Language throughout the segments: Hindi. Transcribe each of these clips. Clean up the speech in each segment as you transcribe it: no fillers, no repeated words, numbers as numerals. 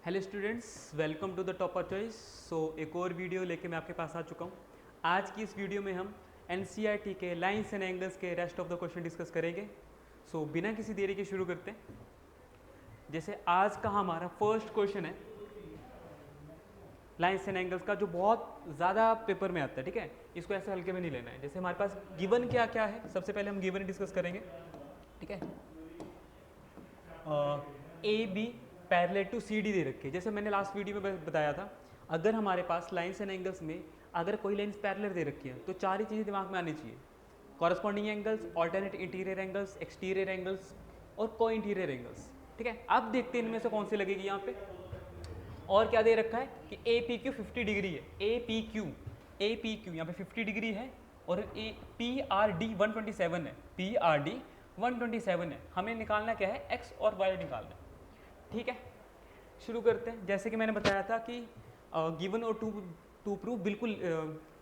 Hello students, welcome to the topper choice. एक और वीडियो लेके मैं आपके पास आ चुका हूँ। आज की इस वीडियो में हम एनसीईआरटी के लाइंस एंड एंगल्स के rest of the question discuss करेंगे। बिना किसी देरी के शुरू करते हैं। जैसे आज का हमारा फर्स्ट क्वेश्चन है लाइंस एंड एंगल्स का, जो बहुत ज़्यादा पेपर में आता है। ठीक है, इसको ऐसे हल्के में नहीं लेना है। जैसे हमारे पास गिवन क्या क्या है, सबसे पहले हम गिवन डिस्कस करेंगे। ठीक है, A B parallel to C D दे रखी है। जैसे मैंने लास्ट वीडियो में बताया था, अगर हमारे पास लाइंस एंड एंगल्स में अगर कोई लाइंस पैरेलल दे रखी है तो चार ही चीज़ें दिमाग में आनी चाहिए: corresponding angles, alternate interior angles, exterior angles और को इंटीरियर एंगल्स। ठीक है, अब देखते हैं इनमें से कौन सी लगेगी यहाँ पे। और क्या दे रखा है कि ए पी क्यू 50 डिग्री है। ए पी क्यू यहाँ पे 50 डिग्री है और ए पी आर डी 127 है। पी आर डी 127 है। हमें निकालना क्या है, एक्स और वाई निकालना है। ठीक है, शुरू करते हैं। जैसे कि मैंने बताया था कि गिवन और टू प्रूफ, बिल्कुल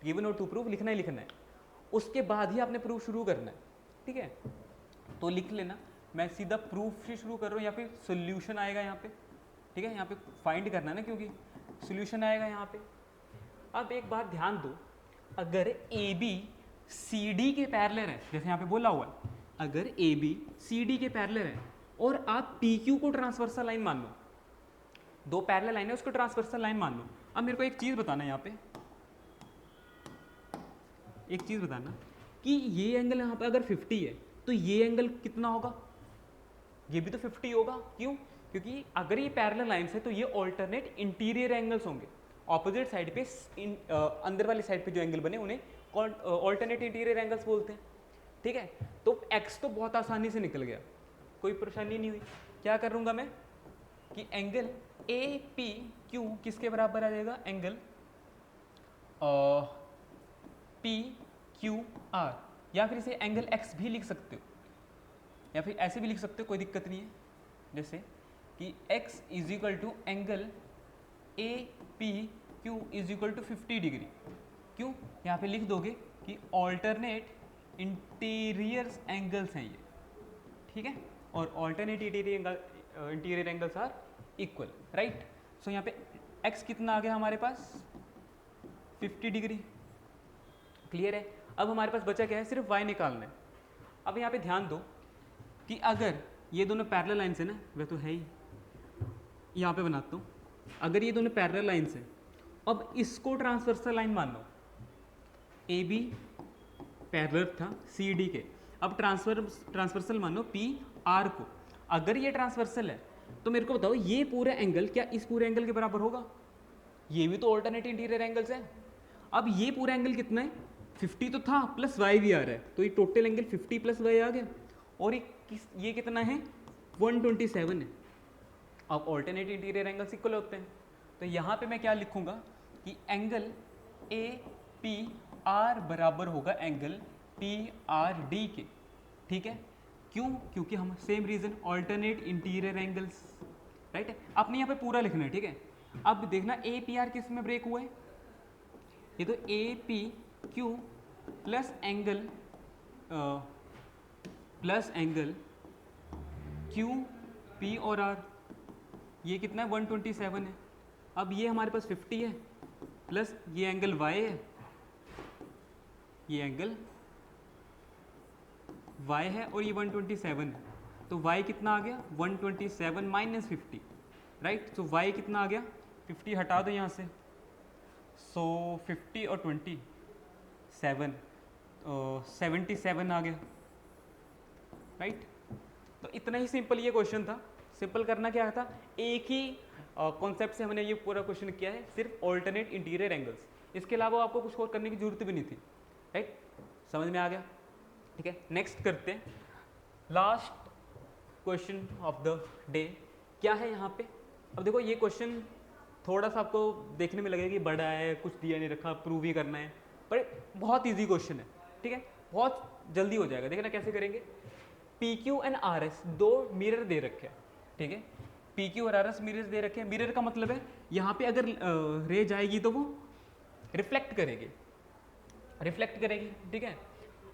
गिवन और टू प्रूफ लिखना ही लिखना है, उसके बाद ही आपने प्रूफ शुरू करना है। ठीक है, तो लिख लेना। मैं सीधा प्रूफ से शुरू कर रहा हूँ या फिर सोल्यूशन आएगा यहाँ पे। ठीक है, यहाँ पे फाइंड करना है ना, क्योंकि सोल्यूशन आएगा यहाँ पे। अब एक बात ध्यान दो, अगर ए बी सी डी के पैरेलल है, जैसे यहाँ पे बोला हुआ है, अगर ए बी सी डी के पैरेलल है और आप पी क्यू को ट्रांसवर्सल लाइन मान लो, दो पैरेलल लाइन है उसको ट्रांसवर्सल लाइन मान लो। अब मेरे को एक चीज़ बताना है यहाँ पे, एक चीज़ बताना कि ये एंगल यहाँ पे अगर 50 है तो ये एंगल कितना होगा, ये भी तो 50 होगा। क्यों? क्योंकि अगर ये पैरेलल लाइंस है तो ये ऑल्टरनेट इंटीरियर एंगल्स होंगे। ऑपोजिट साइड पे अंदर वाली साइड पे जो एंगल बने उन्हें ऑल्टरनेट इंटीरियर एंगल्स बोलते हैं। ठीक है, तो एक्स तो बहुत आसानी से निकल गया, कोई परेशानी नहीं हुई। क्या करूँगा मैं कि एंगल ए पी क्यू किसके बराबर आ जाएगा, एंगल पी क्यू आर, या फिर इसे एंगल एक्स भी लिख सकते हो या फिर ऐसे भी लिख सकते हो, कोई दिक्कत नहीं है। जैसे कि x is equal to angle A P Q is equal to 50 degree. क्यों? यहाँ पे लिख दोगे कि ऑल्टरनेट इंटीरियर एंगल्स हैं ये। ठीक है, और alternate interior angles are equal, right. So यहाँ पे x कितना आ गया हमारे पास, 50 डिग्री। क्लियर है। अब हमारे पास बचा क्या है, सिर्फ y निकालना है। अब यहाँ पे ध्यान दो कि अगर ये दोनों पैरेलल लाइन्स है ना, वह तो है ही, यहाँ पे बनाता हूँ। अगर ये दोनों पैरेलल लाइन्स हैं, अब इसको ट्रांसवर्सल लाइन मान लो। ए बी पैरेलल था सी डी के, अब ट्रांसवर्सल मानो पी आर को। अगर ये ट्रांसवर्सल है तो मेरे को बताओ ये पूरा एंगल क्या इस पूरे एंगल के बराबर होगा? ये भी तो ऑल्टरनेट इंटीरियर एंगल्स है। अब ये पूरा एंगल कितना है, 50 तो था, प्लस वाई भी आ रहा है, तो ये टोटल एंगल 50 प्लस वाई आ गया। और ये कितना है, 127 है। अब ऑल्टरनेट इंटीरियर एंगल्स इक्वल होते हैं, तो यहाँ पे मैं क्या लिखूँगा कि एंगल ए पी आर बराबर होगा एंगल पी आर डी के। ठीक है, क्यों? क्योंकि हम same reason, alternate interior angles, right है। आपने यहाँ पे पूरा लिखना है। ठीक है, अब देखना ए पी आर किस में ब्रेक हुआ है, ये तो ए P Q plus angle Q P और आर, ये कितना है, 127 है। अब ये हमारे पास 50 है प्लस ये एंगल y है, ये एंगल y है और ये 127 है। तो y कितना आ गया, 127 माइनस 50, राइट। सो y कितना आ गया, 50 हटा दो यहाँ से, सो 50 और 20 7 77 आ गया, राइट। तो इतना ही सिंपल ये क्वेश्चन था। सिंपल करना क्या था, एक ही कॉन्सेप्ट से हमने ये पूरा क्वेश्चन किया है, सिर्फ ऑल्टरनेट इंटीरियर एंगल्स। इसके अलावा आपको कुछ और करने की जरूरत भी नहीं थी, राइट। समझ में आ गया? ठीक है, नेक्स्ट करते हैं। Last question of the day क्या है यहाँ पे। अब देखो ये क्वेश्चन थोड़ा सा आपको देखने में लगेगा कि बड़ा है, कुछ दिया नहीं रखा, प्रूव ही करना है, पर बहुत ईजी क्वेश्चन है। ठीक है, बहुत जल्दी हो जाएगा। देखना कैसे करेंगे। P Q and R S दो मिरर दे रखे हैं। ठीक है, पी क्यू और आर एस मिरर दे रखे हैं। मिरर का मतलब है यहाँ पे अगर रे जाएगी तो वो रिफ्लेक्ट करेगी, ठीक है।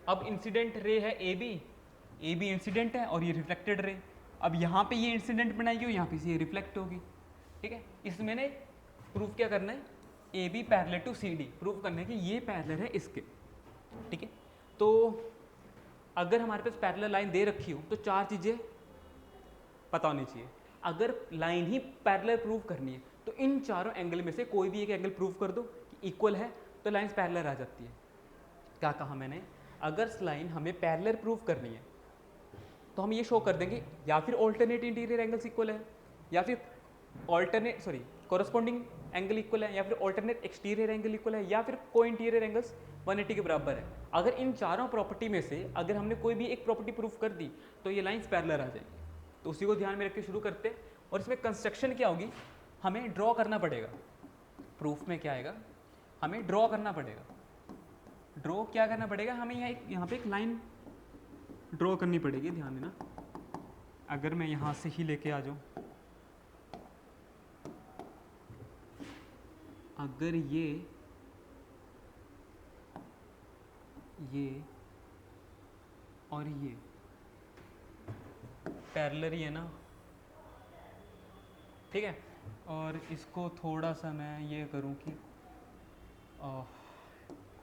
अब इंसिडेंट रे है ए बी इंसिडेंट है और ये रिफ्लेक्टेड रे। अब यहाँ पे ये इंसिडेंट बनाएगी और यहाँ पे से ये रिफ्लेक्ट होगी। ठीक है, इसमें ने प्रूफ क्या करना है, A B parallel to C D, proof करना है कि ये पैरेलल है इसके। ठीक है, तो अगर हमारे पास पैरेलल लाइन दे रखी हो तो चार चीज़ें पता होनी चाहिए। अगर लाइन ही पैरेलल प्रूव करनी है तो इन चारों एंगल में से कोई भी एक एंगल प्रूव कर दो कि इक्वल है तो लाइन्स पैरेलल आ जाती है। क्या कहा मैंने, अगर लाइन हमें पैरेलल प्रूव करनी है तो हम ये शो कर देंगे या फिर ऑल्टरनेट इंटीरियर एंगल्स इक्वल है, या फिर कॉरस्पॉन्डिंग एंगल इक्वल है, या फिर ऑल्टरनेट एक्सटीरियर एंगल इक्वल है, या फिर को इंटीरियर एंगल्स 180 के बराबर है। अगर इन चारों प्रॉपर्टी में से अगर हमने कोई भी एक प्रॉपर्टी प्रूफ कर दी तो ये लाइन्स पैरेलल आ जाएगी। तो उसी को ध्यान में रख के शुरू करते हैं। और इसमें कंस्ट्रक्शन क्या होगी, हमें ड्रॉ करना पड़ेगा। प्रूफ में क्या आएगा, हमें ड्रॉ करना पड़ेगा। ड्रॉ क्या करना पड़ेगा, हमें यहाँ पे एक लाइन ड्रॉ करनी पड़ेगी। ध्यान देना, अगर मैं यहाँ से ही लेके आ जाऊँ, अगर ये और ये पैरेलल ही है ना, ठीक है, और इसको थोड़ा सा मैं ये करूँ कि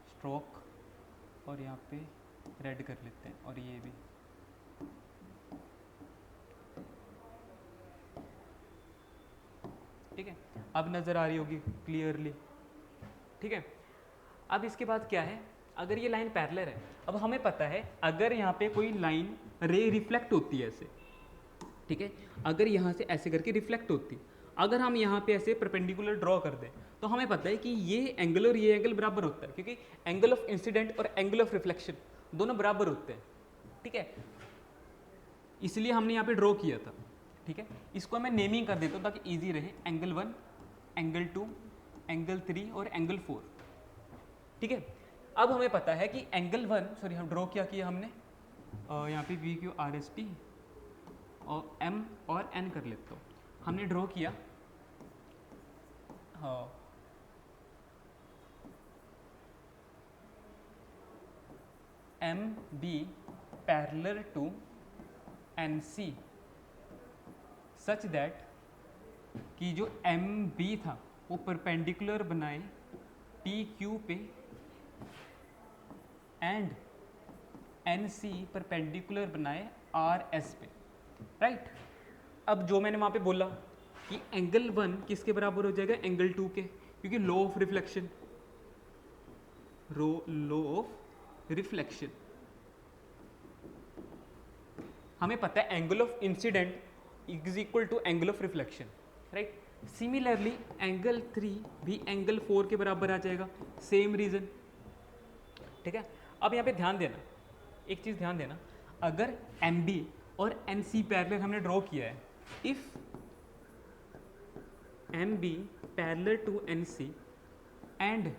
स्ट्रोक और यहाँ पे रेड कर लेते हैं, और ये भी ठीक है, अब नज़र आ रही होगी क्लियरली। ठीक है, अब इसके बाद क्या है, अगर ये लाइन पैरेलल है, अब हमें पता है अगर यहाँ पे कोई लाइन रे रिफ्लेक्ट होती है ऐसे, ठीक है, अगर यहाँ से ऐसे करके रिफ्लेक्ट होती, अगर हम यहाँ पे ऐसे परपेंडिकुलर ड्रॉ कर दें तो हमें पता है कि ये एंगल और ये एंगल बराबर होता है, क्योंकि एंगल ऑफ इंसिडेंट और एंगल ऑफ रिफ्लेक्शन दोनों बराबर होते हैं। ठीक है, इसलिए हमने यहाँ पे ड्रॉ किया था। ठीक है, इसको मैं नेमिंग कर देता हूँ ताकि इजी रहे, एंगल 1, एंगल 2, एंगल 3 और एंगल 4। ठीक है, अब हमें पता है कि एंगल 1, सॉरी हम ड्रॉ क्या किया हमने, यहाँ पे V Q R S T और एम और एन कर लेता हूँ। हमने ड्रॉ किया, हाँ, M B parallel to N C such that कि जो एम बी था वो परपेंडिकुलर बनाए पी क्यू पे एंड एन सी परपेंडिकुलर बनाए आर एस पे। राइट, अब जो मैंने वहाँ पे बोला कि एंगल 1 किसके बराबर हो जाएगा, एंगल 2 के, क्योंकि law of reflection, law of reflection हमें पता है angle of incidence is equal to angle of reflection. Right, similarly angle 3 भी एंगल 4 के बराबर आ जाएगा, सेम रीजन। ठीक है, अब यहाँ पे ध्यान देना, एक चीज़ ध्यान देना, अगर एम बी और एन सी पैरेलल हमने ड्रॉ किया है, if M B parallel to N C and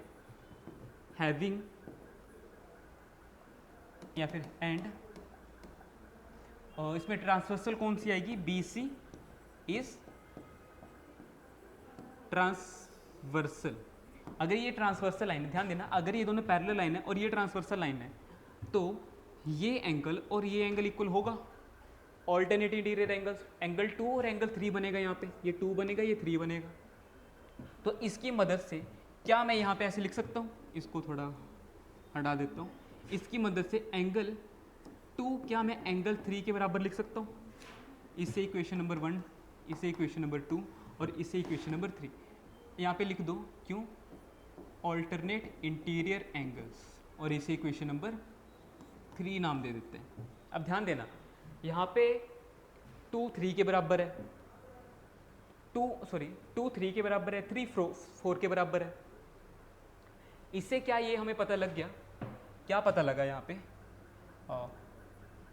having या फिर एंड इसमें ट्रांसवर्सल कौन सी आएगी, बी सी इज ट्रांसवर्सल। अगर ये ट्रांसवर्सल लाइन है, ध्यान देना, अगर ये दोनों पैरेलल लाइन है और ये ट्रांसवर्सल लाइन है तो ये एंगल और ये एंगल इक्वल होगा। ऑल्टरनेट इंटीरियर एंगल्स, एंगल 2 और एंगल 3 बनेगा, यहाँ पे ये 2 बनेगा, ये 3 बनेगा। तो इसकी मदद से क्या मैं यहाँ पे ऐसे लिख सकता हूँ, इसको थोड़ा हटा देता हूँ, इसकी मदद से एंगल 2 क्या मैं एंगल 3 के बराबर लिख सकता हूँ। इसे इक्वेशन नंबर 1, इसे इक्वेशन नंबर 2 और इसे इक्वेशन नंबर 3 यहाँ पे लिख दो। क्यों, ऑल्टरनेट इंटीरियर एंगल्स, और इसे इक्वेशन नंबर 3 नाम दे देते हैं। अब ध्यान देना, यहाँ पे 2 3 के बराबर है, 2 3 के बराबर है, 3 4 के बराबर है। इससे क्या ये हमें पता लग गया, क्या पता लगा यहाँ पे,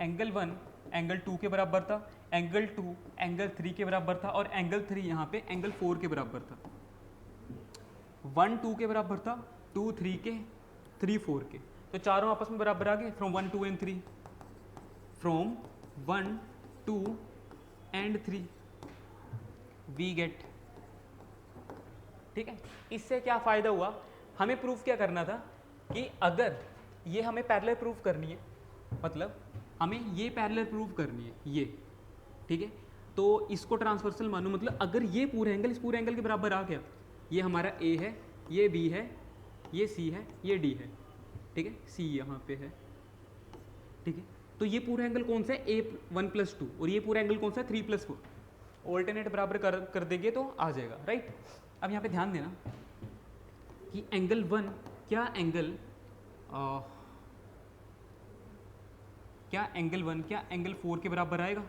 एंगल 1 एंगल 2 के बराबर था, एंगल 2 एंगल 3 के बराबर था, और एंगल 3 यहाँ पे एंगल 4 के बराबर था। 1 2 के बराबर था, 2 3 के, 3 4 के, तो चारों आपस में बराबर आ गए, from 1 2 and 3, from 1 2 and 3 we get. ठीक है, इससे क्या फ़ायदा हुआ, हमें प्रूफ क्या करना था कि अगर ये हमें पैरेलल प्रूफ करनी है, मतलब हमें ये पैरेलल प्रूफ करनी है ये, ठीक है, तो इसको ट्रांसवर्सल मानो, मतलब अगर ये पूरा एंगल इस पूरे एंगल के बराबर आ गया, ये हमारा ए है, ये बी है, ये सी है, ये डी है, ठीक है, सी यहाँ पे है, ठीक है, तो ये पूरा एंगल कौन सा है, A1+2, और ये पूरा एंगल कौन सा है, 3+4, ऑल्टरनेट बराबर कर देंगे तो आ जाएगा, राइट। अब यहाँ पे ध्यान देना कि एंगल 1 क्या एंगल 4 के बराबर आएगा।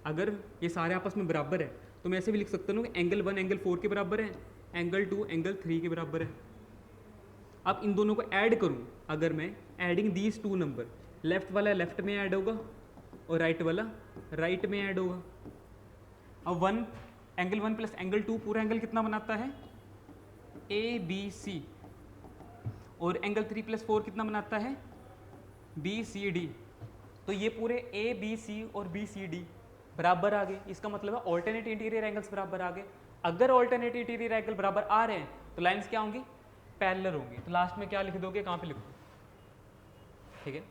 अगर ये सारे आपस में बराबर है तो मैं ऐसे भी लिख सकता हूँ कि एंगल 1 एंगल 4 के बराबर है, एंगल 2 एंगल 3 के बराबर है। अब इन दोनों को ऐड करूँ, अगर मैं एडिंग दीज 2 नंबर, लेफ्ट वाला लेफ्ट में ऐड होगा और राइट वाला राइट में ऐड होगा। अब एंगल 1 प्लस एंगल 2 पूरा एंगल कितना बनाता है, ABC, और एंगल 3 प्लस 4 कितना बनाता है, BCD। तो ये पूरे ABC और BCD बराबर आ गए, इसका मतलब है ऑल्टरनेट इंटीरियर एंगल्स बराबर आ गए। अगर ऑल्टरनेट इंटीरियर एंगल बराबर आ रहे हैं तो लाइंस क्या होंगी, पैरेलल होंगी। तो लास्ट में क्या लिख दोगे, कहाँ पे लिखो, ठीक है,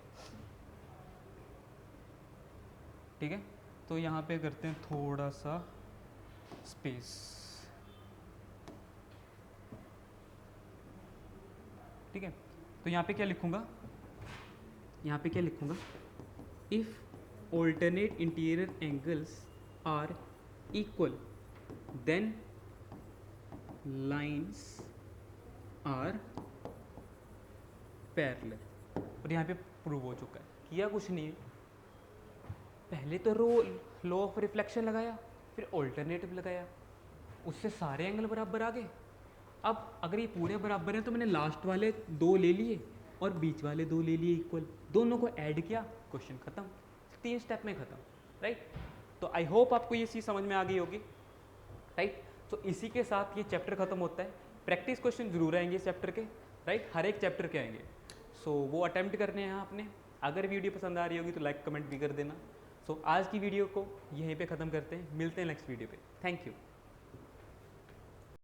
ठीक है। तो यहाँ पे करते हैं थोड़ा सा स्पेस, ठीक है। तो यहाँ पे क्या लिखूंगा, यहाँ पे क्या लिखूंगा, if alternate interior angles are equal then lines are parallel. और यहाँ पे प्रूव हो चुका है, किया कुछ नहीं है, पहले तो लॉ ऑफ रिफ्लेक्शन लगाया, फिर ऑल्टरनेटिव लगाया, उससे सारे एंगल बराबर आ गए। अब अगर ये पूरे बराबर हैं तो मैंने लास्ट वाले 2 ले लिए और बीच वाले 2 ले लिए इक्वल, दोनों को ऐड किया, क्वेश्चन खत्म, 3 स्टेप में खत्म, राइट। तो आई होप आपको ये चीज़ समझ में आ गई होगी, राइट। तो इसी के साथ ये चैप्टर खत्म होता है। प्रैक्टिस क्वेश्चन जरूर आएंगे इस चैप्टर के, राइट, हर एक चैप्टर के आएंगे। सो वो अटेम्प्ट करने हैं आपने। अगर वीडियो पसंद आ रही होगी तो लाइक कमेंट भी कर देना। सो आज की वीडियो को यहीं पे ख़त्म करते हैं, मिलते हैं नेक्स्ट वीडियो पे। Thank you.